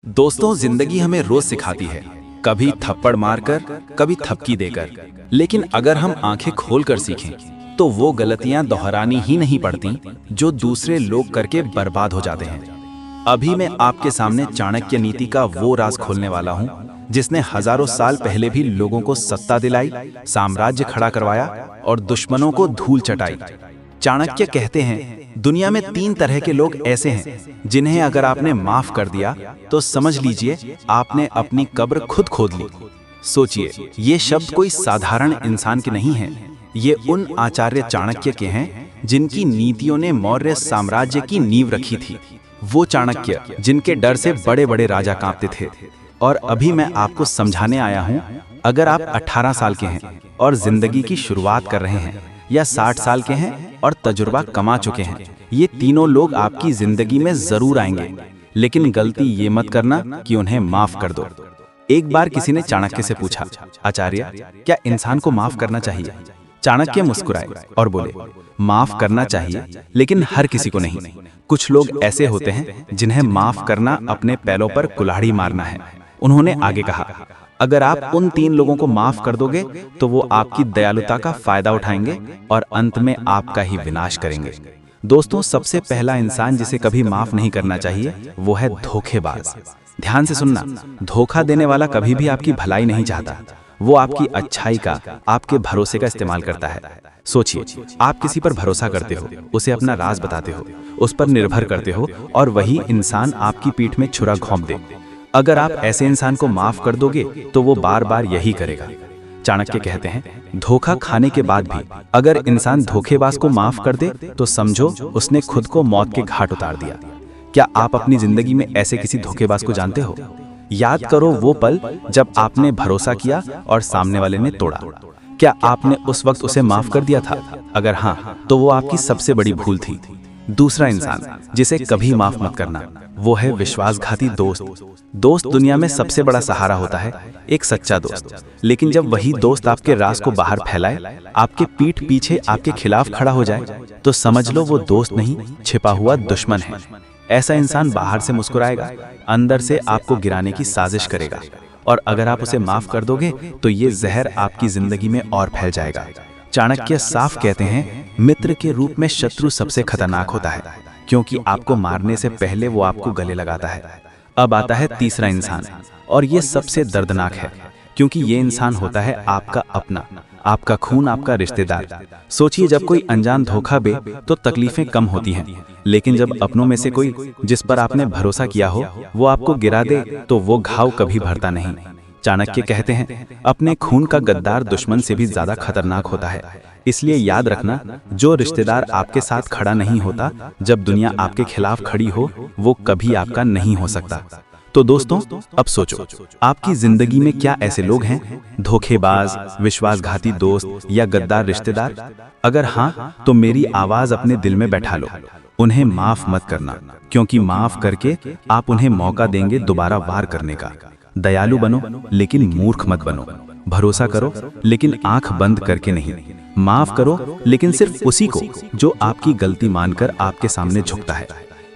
दोस्तों, जिंदगी हमें रोज सिखाती है, कभी थप्पड़ मारकर, कभी थपकी देकर। लेकिन अगर हम आंखें खोलकर सीखें तो वो गलतियां दोहरानी ही नहीं पड़ती जो दूसरे लोग करके बर्बाद हो जाते हैं। अभी मैं आपके सामने चाणक्य नीति का वो राज खोलने वाला हूं जिसने हजारों साल पहले भी लोगों को सत्ता दिलाई, साम्राज्य खड़ा करवाया और दुश्मनों को धूल चटाई। चाणक्य कहते हैं, दुनिया में 3 तरह के लोग ऐसे हैं जिन्हें अगर आपने माफ कर दिया तो समझ लीजिए आपने अपनी कब्र खुद खोद ली। सोचिए, ये शब्द कोई साधारण इंसान के नहीं हैं, ये उन आचार्य चाणक्य के हैं जिनकी नीतियों ने मौर्य साम्राज्य की नींव रखी थी। वो चाणक्य जिनके डर से बड़े बड़े राजा कांपते थे। और अभी मैं आपको समझाने आया हूं, अगर आप 18 साल के हैं और जिंदगी की शुरुआत कर रहे हैं, या 60 साल के हैं और तजुर्बा कमा चुके हैं, ये तीनों लोग आपकी जिंदगी में जरूर आएंगे। लेकिन गलती ये मत करना कि उन्हें माफ कर दो। एक बार किसी ने चाणक्य से पूछा, आचार्य, क्या इंसान को माफ करना चाहिए? चाणक्य मुस्कुराए और बोले, माफ करना चाहिए, लेकिन हर किसी को नहीं। कुछ लोग ऐसे होते हैं जिन्हें माफ करना अपने पैरों पर कुल्हाड़ी मारना है। उन्होंने आगे कहा, अगर आप उन 3 लोगों को माफ कर दोगे तो वो आपकी दयालुता का फायदा उठाएंगे और अंत में आपका ही विनाश करेंगे। दोस्तों, सबसे पहला इंसान जिसे कभी माफ नहीं करना चाहिए वो है धोखेबाज। ध्यान से सुनना, धोखा देने वाला कभी भी आपकी भलाई नहीं चाहता। वो आपकी अच्छाई का, आपके भरोसे का इस्तेमाल करता है। सोचिए, आप किसी पर भरोसा करते हो, उसे अपना राज बताते हो, उस पर निर्भर करते हो, और वही इंसान आपकी पीठ में छुरा घोंप दे। अगर आप ऐसे इंसान को माफ कर दोगे तो वो बार बार यही करेगा। चाणक्य कहते हैं, धोखा खाने के बाद भी अगर इंसान धोखेबाज को माफ कर दे तो समझो उसने खुद को मौत के घाट उतार दिया। क्या आप अपनी जिंदगी में ऐसे किसी धोखेबाज को जानते हो? याद करो वो पल जब आपने भरोसा किया और सामने वाले ने तोड़ा। क्या आपने उस वक्त उसे माफ कर दिया था? अगर हाँ, तो वो आपकी सबसे बड़ी भूल थी। दूसरा इंसान जिसे कभी माफ मत करना वो है विश्वासघाती दोस्त। दोस्त दुनिया में सबसे बड़ा सहारा होता है, एक सच्चा दोस्त। लेकिन जब वही दोस्त आपके राज को बाहर फैलाए, आपके पीठ पीछे आपके खिलाफ खड़ा हो जाए, तो समझ लो वो दोस्त नहीं, छिपा हुआ दुश्मन है। ऐसा इंसान बाहर से मुस्कुराएगा, अंदर से आपको गिराने की साजिश करेगा। और अगर आप उसे माफ कर दोगे तो ये जहर आपकी जिंदगी में और फैल जाएगा। चाणक्य साफ कहते हैं, मित्र के रूप में शत्रु सबसे खतरनाक होता है, क्योंकि आपको मारने से पहले वो आपको गले लगाता है। अब आता है तीसरा इंसान, और ये सबसे दर्दनाक है, क्योंकि ये इंसान होता है आपका अपना, आपका खून, आपका रिश्तेदार। सोचिए, जब कोई अनजान धोखा दे तो तकलीफें कम होती हैं, लेकिन जब अपनों में से कोई जिस पर आपने भरोसा किया हो वो आपको गिरा दे तो वो घाव कभी भरता नहीं। चाणक्य कहते हैं, अपने खून का गद्दार दुश्मन से भी ज्यादा खतरनाक होता है। इसलिए याद रखना, जो रिश्तेदार आपके साथ खड़ा नहीं होता जब दुनिया आपके खिलाफ खड़ी हो, वो कभी आपका नहीं हो सकता। तो दोस्तों, अब सोचो, आपकी जिंदगी में क्या ऐसे लोग हैं, धोखेबाज, विश्वासघाती दोस्त या गद्दार रिश्तेदार? अगर हाँ, तो मेरी आवाज अपने दिल में बैठा लो। उन्हें माफ मत करना, क्योंकि माफ करके आप उन्हें मौका देंगे दोबारा वार करने का। दयालु बनो, लेकिन मूर्ख मत बनो। भरोसा करो, लेकिन आंख बंद करके नहीं। माफ करो, लेकिन सिर्फ उसी को जो आपकी गलती मानकर आपके सामने झुकता है।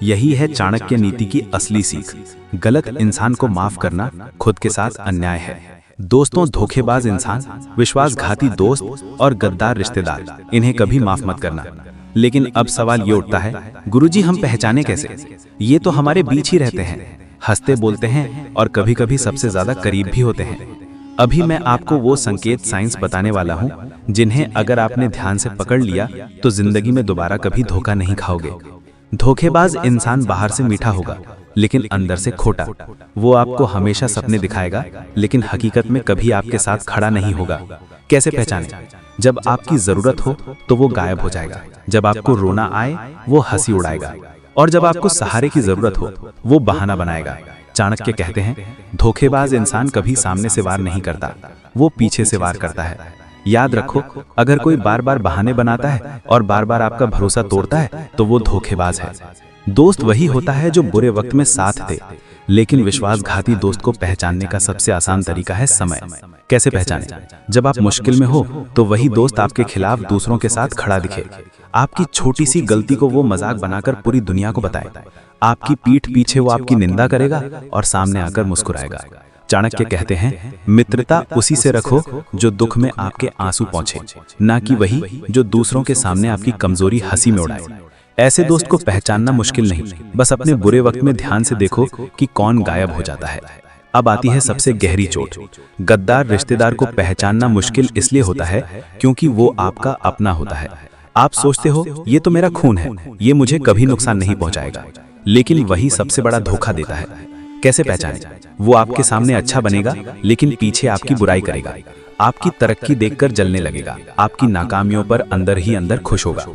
यही है चाणक्य नीति की असली सीख। गलत इंसान को माफ करना खुद के साथ अन्याय है। दोस्तों, धोखेबाज इंसान, विश्वासघाती दोस्त और गद्दार रिश्तेदार, इन्हें कभी माफ मत करना। लेकिन अब सवाल ये उठता है, गुरुजी, हम पहचाने कैसे? ये तो हमारे बीच ही रहते हैं, हंसते बोलते हैं और कभी कभी सबसे ज्यादा करीब भी होते हैं। अभी मैं आपको वो संकेत साइंस बताने वाला हूँ जिन्हें अगर आपने ध्यान से पकड़ लिया तो जिंदगी में दोबारा कभी धोखा नहीं खाओगे। धोखेबाज इंसान बाहर से मीठा होगा, लेकिन अंदर से खोटा। वो आपको हमेशा सपने दिखाएगा, लेकिन हकीकत में कभी आपके साथ खड़ा नहीं होगा। कैसे पहचाने? जब आपकी जरूरत हो तो वो गायब हो जाएगा, जब आपको रोना आए वो हंसी उड़ाएगा, और जब आपको सहारे की जरूरत हो वो बहाना बनाएगा। चाणक्य कहते हैं, धोखेबाज इंसान कभी सामने से वार नहीं करता, वो पीछे से वार करता है। याद रखो, अगर कोई बार बार बहाने बनाता है और बार बार आपका भरोसा तोड़ता है तो वो धोखेबाज है। दोस्त वही होता है जो बुरे वक्त में साथ दे, लेकिन विश्वासघाती दोस्त को पहचानने का सबसे आसान तरीका है समय। कैसे पहचाने? जब आप मुश्किल में हो तो वही दोस्त आपके खिलाफ दूसरों के साथ खड़ा दिखे। आपकी छोटी सी गलती को वो मजाक बनाकर पूरी दुनिया को बताए। आपकी पीठ पीछे वो आपकी निंदा करेगा और सामने आकर मुस्कुराएगा। चाणक्य कहते हैं, मित्रता उसी से रखो जो दुख में आपके आंसू पहुंचे, ना कि वही जो दूसरों के सामने आपकी कमजोरी हंसी में उड़ाए। ऐसे दोस्त को पहचानना मुश्किल नहीं, बस अपने बुरे वक्त में ध्यान से देखो कि कौन गायब हो जाता है। अब आती है सबसे गहरी चोट। गद्दार रिश्तेदार को पहचानना मुश्किल इसलिए होता है क्योंकि वो आपका अपना होता है। आप सोचते हो ये तो मेरा खून है, ये मुझे कभी नुकसान नहीं पहुंचाएगा, लेकिन वही सबसे बड़ा धोखा देता है। कैसे पहचाने? वो आपके सामने अच्छा बनेगा लेकिन पीछे आपकी बुराई करेगा, आपकी तरक्की देखकर जलने लगेगा, आपकी नाकामियों पर अंदर ही अंदर खुश होगा।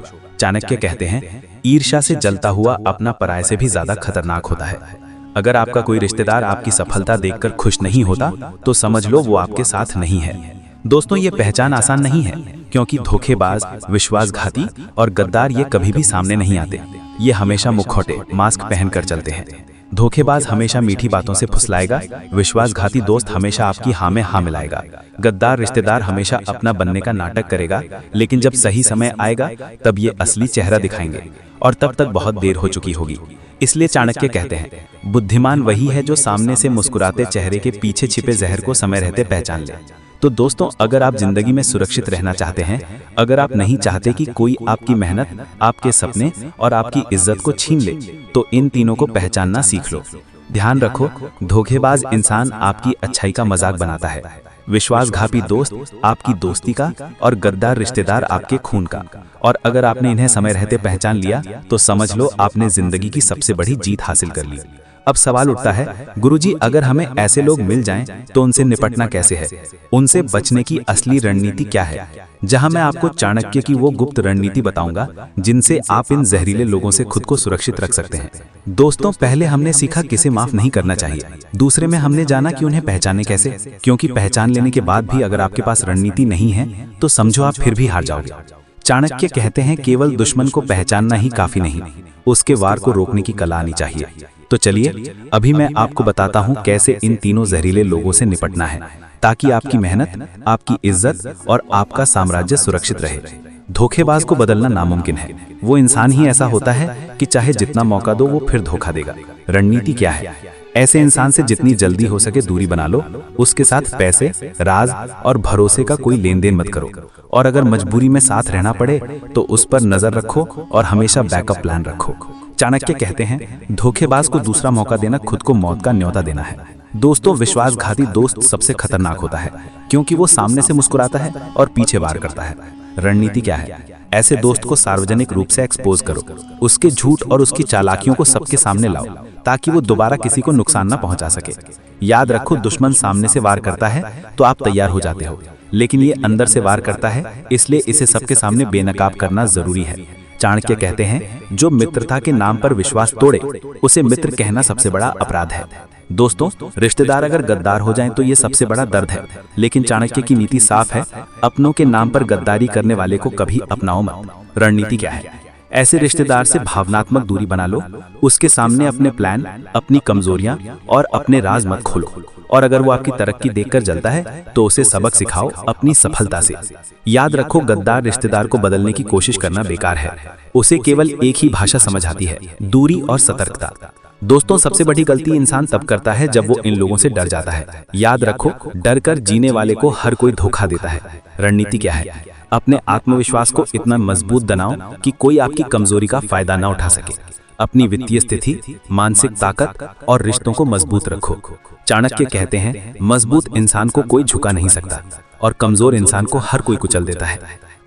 चाणक्य कहते हैं, ईर्ष्या से जलता हुआ अपना पराये से भी ज्यादा खतरनाक होता है। अगर आपका कोई रिश्तेदार आपकी सफलता देखकर खुश नहीं होता तो समझ लो वो आपके साथ नहीं है। दोस्तों, ये पहचान आसान नहीं है क्योंकि धोखेबाज, विश्वासघाती और गद्दार ये कभी भी सामने नहीं आते। ये हमेशा मुखौटे, मास्क पहनकर चलते हैं। धोखेबाज हमेशा मीठी बातों से फुसलाएगा, विश्वासघाती दोस्त हमेशा आपकी हाँ में हाँ मिलाएगा, गद्दार रिश्तेदार हमेशा अपना बनने का नाटक करेगा, लेकिन जब सही समय आएगा तब ये असली चेहरा दिखाएंगे और तब तक बहुत देर हो चुकी होगी। इसलिए चाणक्य कहते हैं, बुद्धिमान वही है जो सामने से मुस्कुराते चेहरे के पीछे छिपे जहर को समय रहते पहचान ले। तो दोस्तों, अगर आप जिंदगी में सुरक्षित रहना चाहते हैं, अगर आप नहीं चाहते कि कोई आपकी मेहनत, आपके सपने और आपकी इज्जत को छीन ले, तो इन तीनों को पहचानना सीख लो। ध्यान रखो, धोखेबाज इंसान आपकी अच्छाई का मजाक बनाता है, विश्वासघाती दोस्त आपकी दोस्ती का और गद्दार रिश्तेदार आपके खून का। और अगर आपने इन्हें समय रहते पहचान लिया तो समझ लो आपने जिंदगी की सबसे बड़ी जीत हासिल कर ली। अब सवाल उठता है, गुरुजी, अगर हमें ऐसे लोग मिल जाएं तो उनसे निपटना कैसे है? उनसे बचने की असली रणनीति क्या है? जहां मैं आपको चाणक्य की वो गुप्त रणनीति बताऊंगा जिनसे आप इन जहरीले लोगों से खुद को सुरक्षित रख सकते हैं। दोस्तों, पहले हमने सीखा किसे माफ नहीं करना चाहिए, दूसरे में हमने जाना कि उन्हें पहचाने कैसे, क्योंकि पहचान लेने के बाद भी अगर आपके पास रणनीति नहीं है तो समझो आप फिर भी हार जाओगे। चाणक्य कहते हैं, केवल दुश्मन को पहचानना ही काफी नहीं, उसके वार को रोकने की कला आनी चाहिए। तो चलिए अभी मैं आपको बताता हूं कैसे इन तीनों जहरीले लोगों से निपटना है, ताकि आपकी मेहनत, आपकी इज्जत और आपका साम्राज्य सुरक्षित रहे। धोखेबाज को बदलना नामुमकिन है, वो इंसान ही ऐसा होता है कि चाहे जितना मौका दो वो फिर धोखा देगा। रणनीति क्या है? ऐसे इंसान से जितनी जल्दी हो सके दूरी बना लो, उसके साथ पैसे, राज और भरोसे का कोई लेन देन मत करो, और अगर मजबूरी में साथ रहना पड़े तो उस पर नजर रखो और हमेशा बैकअप प्लान रखो। चाणक्य कहते हैं, धोखेबाज को दूसरा मौका देना खुद को मौत का न्योता देना है। दोस्तों, विश्वासघाती दोस्त सबसे खतरनाक होता है क्योंकि वो सामने से मुस्कुराता है और पीछे वार करता है। रणनीति क्या है? ऐसे दोस्त को सार्वजनिक रूप से एक्सपोज करो, उसके झूठ और उसकी चालाकियों को सबके सामने लाओ ताकि वो दोबारा किसी को नुकसान न पहुंचा सके। याद रखो, दुश्मन सामने से वार करता है तो आप तैयार हो जाते हो, लेकिन ये अंदर से वार करता है, इसलिए इसे सबके सामने बेनकाब करना जरूरी है। चाणक्य कहते हैं, जो मित्रता के नाम पर विश्वास तोड़े उसे मित्र कहना सबसे बड़ा अपराध है। दोस्तों, रिश्तेदार अगर गद्दार हो जाएं तो ये सबसे बड़ा दर्द है, लेकिन चाणक्य की नीति साफ है, अपनों के नाम पर गद्दारी करने वाले को कभी अपनाओ मत। रणनीति क्या है? ऐसे रिश्तेदार से भावनात्मक दूरी बना लो, उसके सामने अपने प्लान, अपनी कमजोरियां और अपने राज मत खोलो, और अगर वो आपकी तरक्की देखकर जलता है तो उसे सबक सिखाओ अपनी सफलता से। याद रखो, गद्दार रिश्तेदार को बदलने की कोशिश करना बेकार है, उसे केवल एक ही भाषा समझ आती है, दूरी और सतर्कता। दोस्तों, सबसे बड़ी गलती इंसान तब करता है जब वो इन लोगों से डर जाता है। याद रखो, डर कर जीने वाले को हर कोई धोखा देता है। रणनीति क्या है? अपने आत्मविश्वास को इतना मजबूत बनाओ कि कोई आपकी कमजोरी का फायदा ना उठा सके। अपनी वित्तीय स्थिति, मानसिक ताकत और रिश्तों को मजबूत रखो। चाणक्य कहते हैं, मजबूत इंसान को कोई झुका नहीं सकता और कमजोर इंसान को हर कोई कुचल देता है।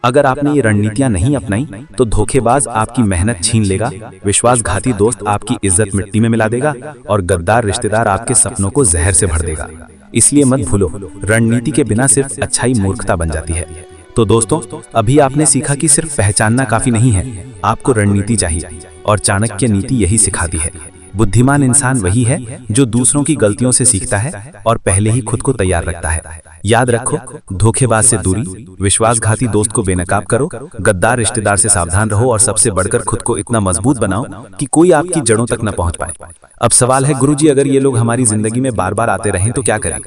अगर आपने ये रणनीतियां नहीं अपनाई तो धोखेबाज आपकी मेहनत छीन लेगा, विश्वासघाती दोस्त आपकी इज्जत मिट्टी में मिला देगा और गद्दार रिश्तेदार आपके सपनों को जहर से भर देगा। इसलिए मत भूलो, रणनीति के बिना सिर्फ अच्छाई मूर्खता बन जाती है। तो दोस्तों, अभी आपने सीखा कि सिर्फ पहचानना काफी नहीं है, आपको रणनीति चाहिए, और चाणक्य नीति यही सिखाती है। बुद्धिमान इंसान वही है जो दूसरों की गलतियों से सीखता है और पहले ही खुद को तैयार रखता है। याद रखो, धोखेबाज से दूरी, विश्वासघाती दोस्त को बेनकाब करो, गद्दार रिश्तेदार से सावधान रहो और सबसे बढ़कर खुद को इतना मजबूत बनाओ कि कोई आपकी जड़ों तक न पहुंच पाए। अब सवाल है, गुरुजी, अगर ये लोग हमारी जिंदगी में बार बार आते रहें तो क्या करें?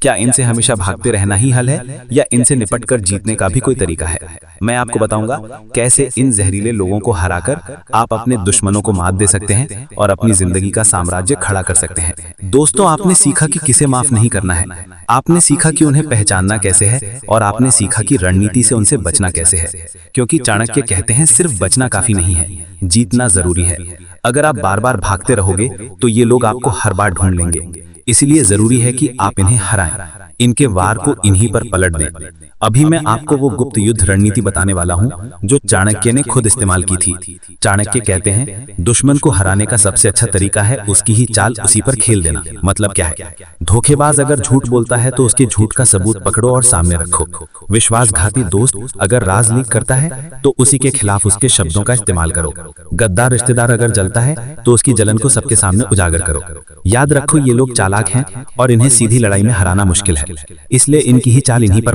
क्या इनसे हमेशा भागते रहना ही हल है या इनसे निपटकर जीतने का भी कोई तरीका है? मैं आपको बताऊंगा कैसे इन जहरीले लोगों को हराकर आप अपने दुश्मनों को मात दे सकते हैं और अपनी जिंदगी का साम्राज्य खड़ा कर सकते हैं। दोस्तों, आपने सीखा कि किसे माफ नहीं करना है, आपने सीखा कि उन्हें पहचानना कैसे है और आपने सीखा कि रणनीति से उनसे बचना कैसे है। क्योंकि चाणक्य कहते हैं सिर्फ बचना काफी नहीं है, जीतना जरूरी है। अगर आप बार बार भागते रहोगे तो ये लोग आपको हर बार ढूंढ लेंगे। इसलिए जरूरी है कि आप इन्हें हराएं, इनके वार को इन्हीं पर पलट दें। अभी मैं आपको वो गुप्त युद्ध रणनीति बताने वाला हूं जो चाणक्य ने खुद इस्तेमाल की थी। चाणक्य कहते हैं दुश्मन को हराने का सबसे अच्छा तरीका है उसकी ही चाल उसी पर खेल देना। मतलब क्या है? धोखेबाज अगर झूठ बोलता है तो उसके झूठ का सबूत पकड़ो और सामने रखो। विश्वासघाती दोस्त अगर राज लीक करता है तो उसी के खिलाफ उसके शब्दों का इस्तेमाल करो। गद्दार रिश्तेदार अगर जलता है तो उसकी जलन को सबके सामने उजागर करो। याद रखो, ये लोग चालाक हैं और इन्हें सीधी लड़ाई में हराना मुश्किल है, इसलिए इनकी ही चाल इन्हीं पर